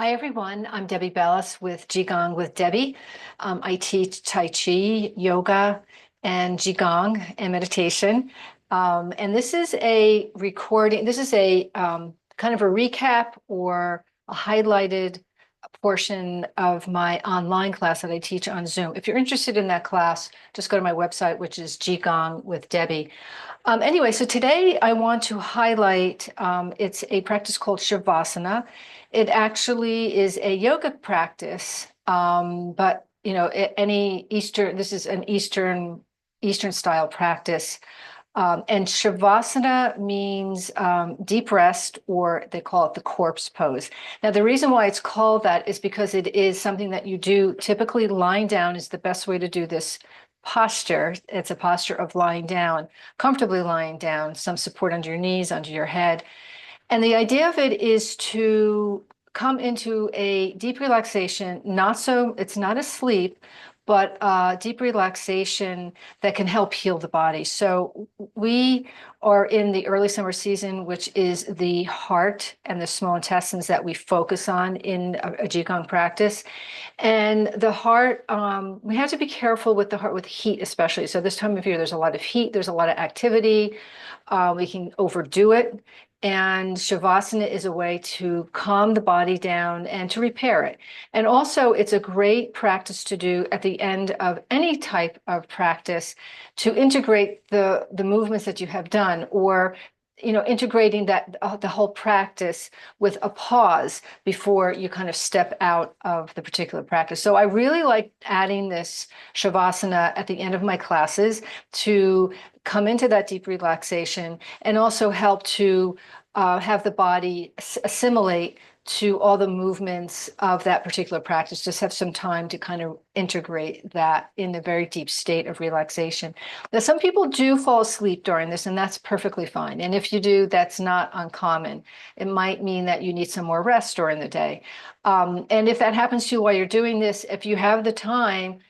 Hi, everyone. I'm Debbie Belaus with Qigong with Debbie. I teach Tai Chi, yoga, and Qigong and meditation. And this is a recording, this is a kind of a recap or a highlighted portion of my online class that I teach on Zoom. If you're interested in that class, just go to my website, which is Qigong with Debbie. Anyway, so today I want to highlight, it's a practice called Shavasana. It actually is a yoga practice, but any Eastern, this is an Eastern style practice. And Shavasana means deep rest, or they call it the corpse pose. Now, the reason why it's called that is because it is something that you do typically lying down is the best way to do this posture. It's a posture of lying down, comfortably lying down, some support under your knees, under your head. And the idea of it is to come into a deep relaxation, it's not a sleep, but deep relaxation that can help heal the body. So we are in the early summer season, which is the heart and the small intestines that we focus on in a Qigong practice. And the heart, we have to be careful with the heart, with heat especially. So this time of year, there's a lot of heat, there's a lot of activity. We can overdo it. And Shavasana is a way to calm the body down and to repair it. And also, it's a great practice to do at the end of any type of practice to integrate the movements that you have done, or integrating that the whole practice with a pause before you kind of step out of the particular practice. So I really like adding this Shavasana at the end of my classes to come into that deep relaxation and also help to have the body assimilate to all the movements of that particular practice. Just have some time to kind of integrate that in a very deep state of relaxation. Now, some people do fall asleep during this, and that's perfectly fine. And if you do, that's not uncommon. It might mean that you need some more rest during the day. And if that happens to you while you're doing this, if you have the time,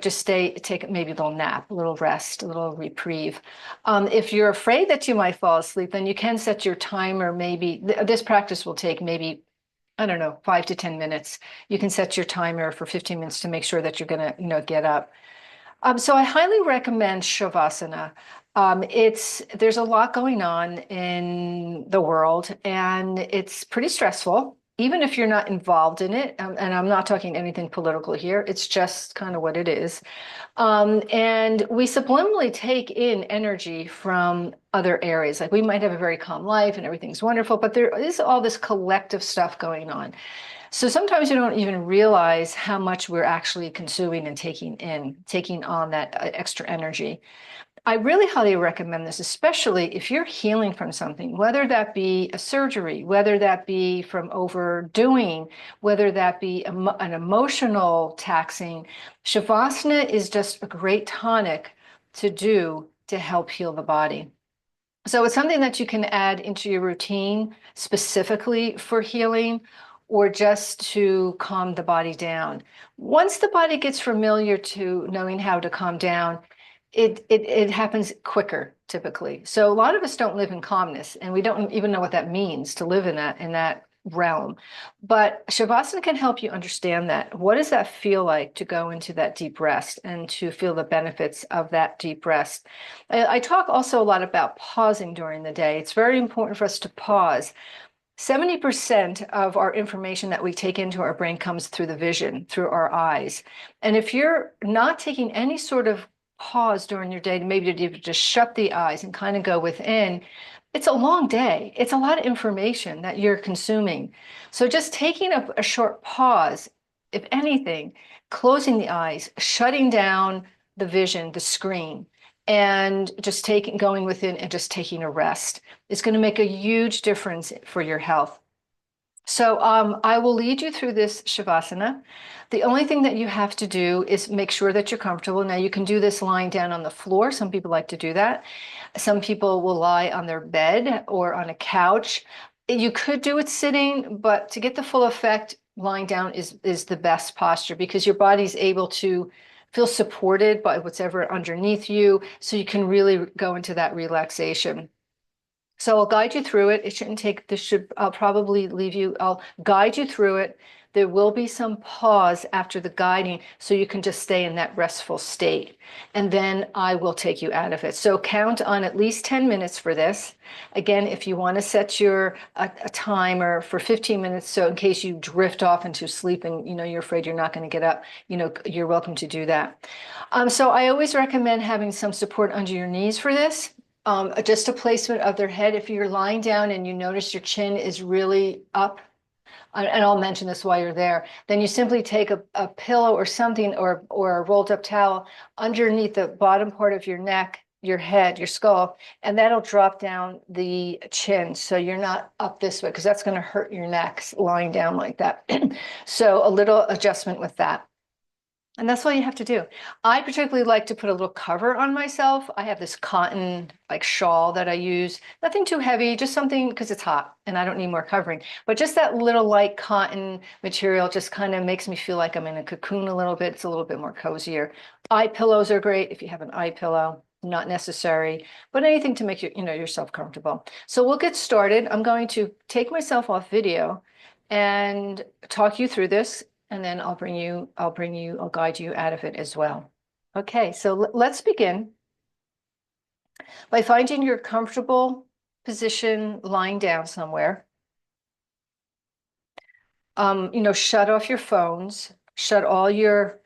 just take maybe a little nap, a little rest, a little reprieve. If you're afraid that you might fall asleep, then you can set your timer. Maybe this practice will take maybe, I don't know, 5 to 10 minutes. You can set your timer for 15 minutes to make sure that you're going to, get up. So I highly recommend Shavasana. There's a lot going on in the world, and it's pretty stressful, even if you're not involved in it. And I'm not talking anything political here. It's just kind of what it is. And we subliminally take in energy from other areas. Like we might have a very calm life and everything's wonderful, but there is all this collective stuff going on. So sometimes you don't even realize how much we're actually consuming and taking on that extra energy. I really highly recommend this, especially if you're healing from something, whether that be a surgery, whether that be from overdoing, whether that be an emotional taxing. Shavasana is just a great tonic to do to help heal the body. So it's something that you can add into your routine specifically for healing or just to calm the body down. Once the body gets familiar to knowing how to calm down, it happens quicker typically. So a lot of us don't live in calmness, and we don't even know what that means to live in that realm. But Shavasana can help you understand that. What does that feel like to go into that deep rest and to feel the benefits of that deep rest? I talk also a lot about pausing during the day. It's very important for us to pause. 70% of our information that we take into our brain comes through the vision, through our eyes. And if you're not taking any sort of pause during your day, maybe to just shut the eyes and kind of go within, it's a long day. It's a lot of information that you're consuming. So just taking a short pause, if anything, closing the eyes, shutting down the vision, the screen, and just going within and just taking a rest is going to make a huge difference for your health. So I will lead you through this Shavasana. The only thing that you have to do is make sure that you're comfortable. Now, you can do this lying down on the floor. Some people like to do that. Some people will lie on their bed or on a couch. You could do it sitting, but to get the full effect, lying down is the best posture because your body's able to feel supported by whatever underneath you, so you can really go into that relaxation. So I'll guide you through it. It shouldn't take, this should, I'll probably leave you, I'll guide you through it. There will be some pause after the guiding so you can just stay in that restful state. And then I will take you out of it. So count on at least 10 minutes for this. Again, if you want to set your a timer for 15 minutes, so in case you drift off into sleep and you're afraid you're not going to get up, you're welcome to do that. So I always recommend having some support under your knees for this. Just a placement of their head. If you're lying down and you notice your chin is really up, and I'll mention this while you're there, then you simply take a pillow or something or a rolled up towel underneath the bottom part of your neck, your head, your skull, and that'll drop down the chin. So you're not up this way because that's going to hurt your neck lying down like that. So a little adjustment with that. And that's all you have to do. I particularly like to put a little cover on myself. I have this cotton like shawl that I use. Nothing too heavy, just something because it's hot and I don't need more covering. But just that little light cotton material just kind of makes me feel like I'm in a cocoon a little bit. It's a little bit more cozier. Eye pillows are great if you have an eye pillow. Not necessary, but anything to make yourself comfortable. So we'll get started. I'm going to take myself off video and talk you through this. And then I'll guide you out of it as well. Okay, so let's begin by finding your comfortable position lying down somewhere. Shut off your phones, shut all your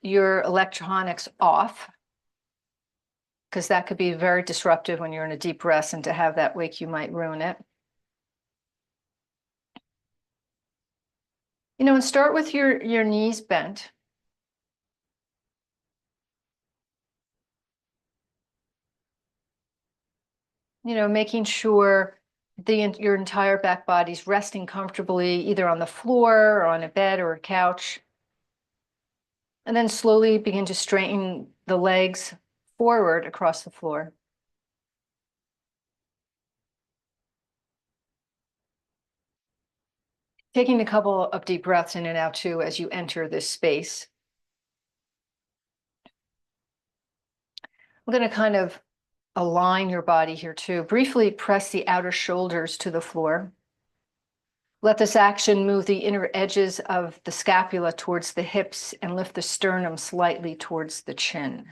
electronics off, because that could be very disruptive when you're in a deep rest, and to have that wake you might ruin it. And start with your knees bent. Making sure your entire back body's resting comfortably, either on the floor or on a bed or a couch. And then slowly begin to straighten the legs forward across the floor. Taking a couple of deep breaths in and out too as you enter this space. I'm going to kind of align your body here too. Briefly press the outer shoulders to the floor. Let this action move the inner edges of the scapula towards the hips and lift the sternum slightly towards the chin.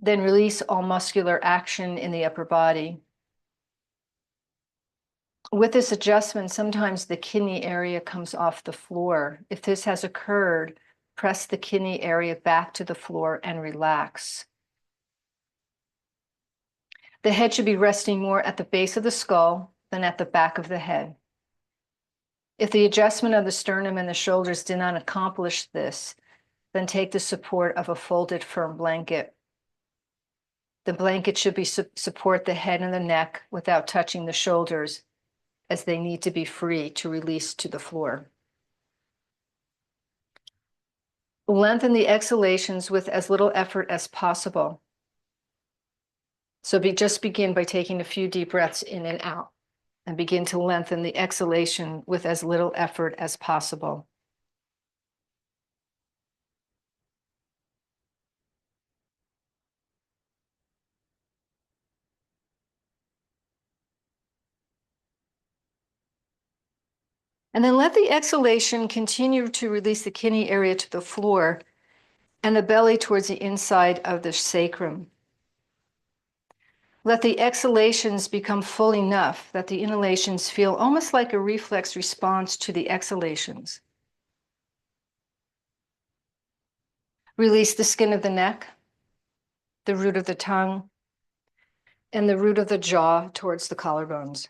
Then release all muscular action in the upper body. With this adjustment, sometimes the kidney area comes off the floor. If this has occurred, press the kidney area back to the floor and relax. The head should be resting more at the base of the skull than at the back of the head. If the adjustment of the sternum and the shoulders did not accomplish this, then take the support of a folded firm blanket. The blanket should be support the head and the neck without touching the shoulders, as they need to be free to release to the floor. Lengthen the exhalations with as little effort as possible. So just begin by taking a few deep breaths in and out, and begin to lengthen the exhalation with as little effort as possible. And then let the exhalation continue to release the kidney area to the floor and the belly towards the inside of the sacrum. Let the exhalations become full enough that the inhalations feel almost like a reflex response to the exhalations. Release the skin of the neck, the root of the tongue, and the root of the jaw towards the collarbones.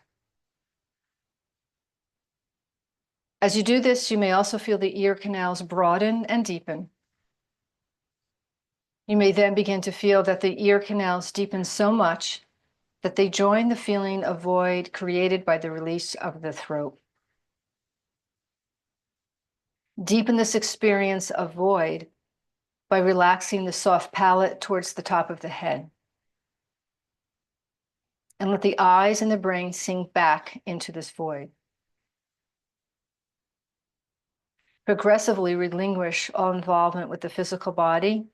As you do this, you may also feel the ear canals broaden and deepen. You may then begin to feel that the ear canals deepen so much that they join the feeling of void created by the release of the throat. Deepen this experience of void by relaxing the soft palate towards the top of the head. And let the eyes and the brain sink back into this void. Progressively relinquish all involvement with the physical body,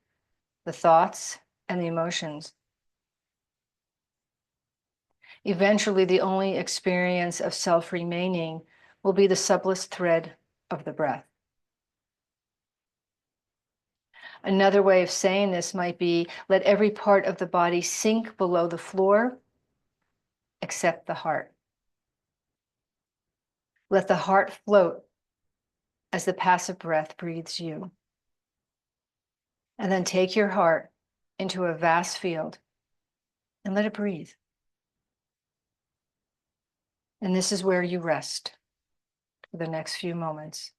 the thoughts, and the emotions. Eventually, the only experience of self remaining will be the subtlest thread of the breath. Another way of saying this might be, let every part of the body sink below the floor, except the heart. Let the heart float as the passive breath breathes you. And then take your heart into a vast field and let it breathe. And this is where you rest for the next few moments.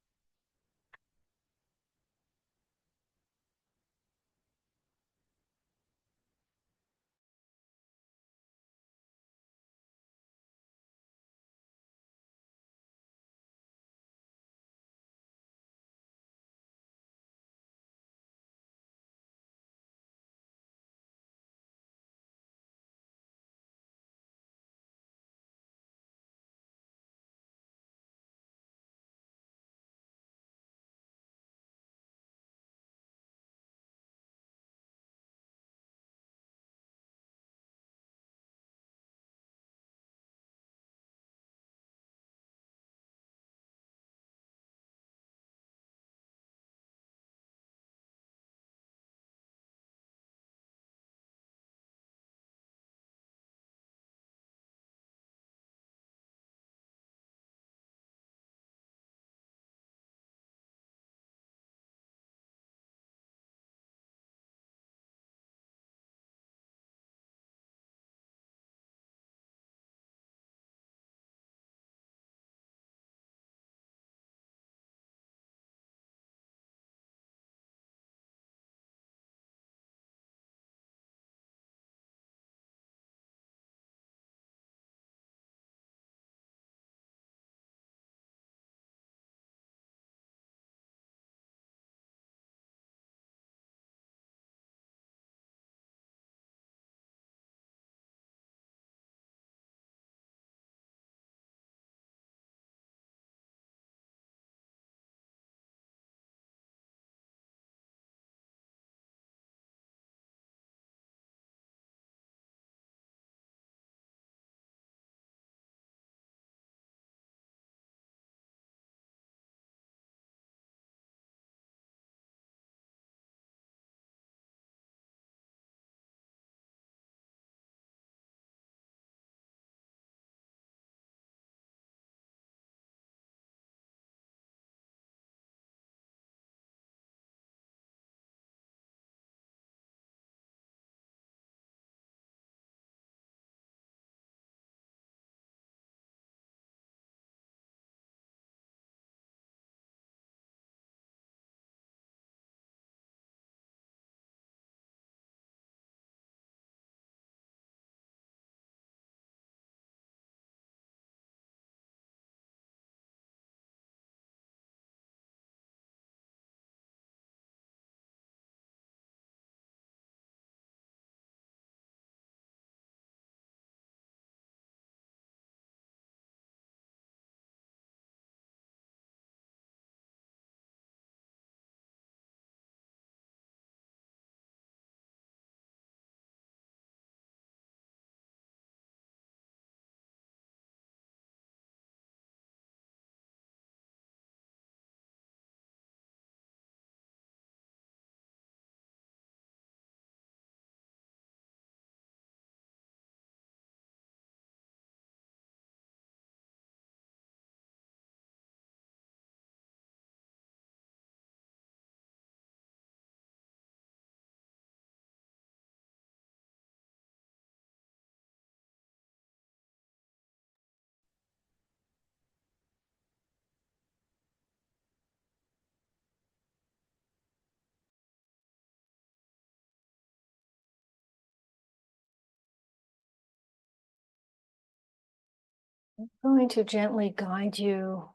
I'm going to gently guide you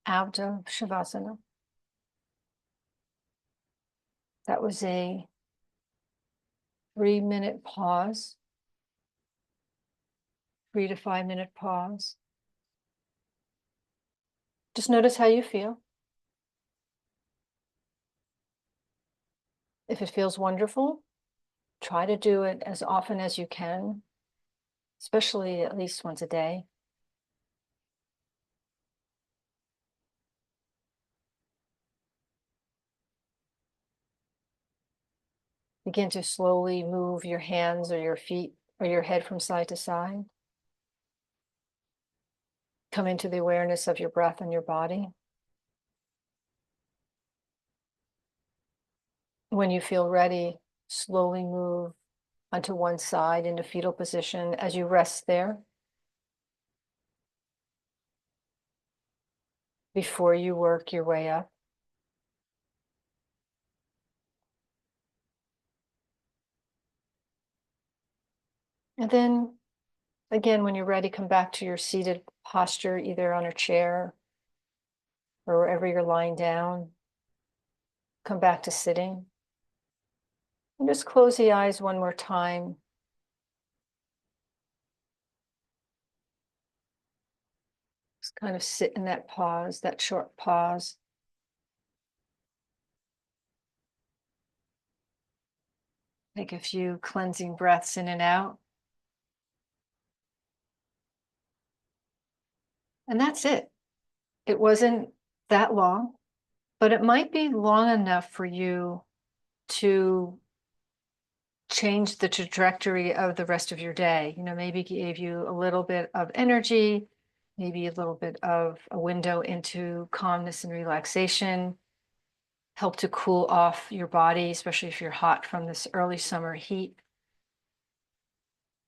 out of Shavasana. That was a 3-minute pause, 3 to 5 minute pause. Just notice how you feel. If it feels wonderful, try to do it as often as you can. especially at least once a day. Begin to slowly move your hands or your feet or your head from side to side. Come into the awareness of your breath and your body. When you feel ready, slowly move onto one side into fetal position as you rest there before you work your way up. And then again, when you're ready, come back to your seated posture, either on a chair or wherever you're lying down. Come back to sitting. And just close the eyes one more time. Just kind of sit in that pause, that short pause. Take a few cleansing breaths in and out. And that's it. It wasn't that long, but it might be long enough for you to change the trajectory of the rest of your day. Maybe gave you a little bit of energy, maybe a little bit of a window into calmness and relaxation, help to cool off your body, especially if you're hot from this early summer heat.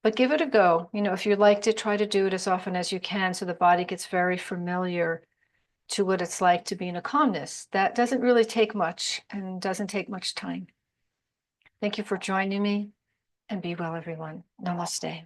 But give it a go. If you'd like to, try to do it as often as you can so the body gets very familiar to what it's like to be in a calmness. That doesn't really take much and doesn't take much time. Thank you for joining me, and be well, everyone. Namaste.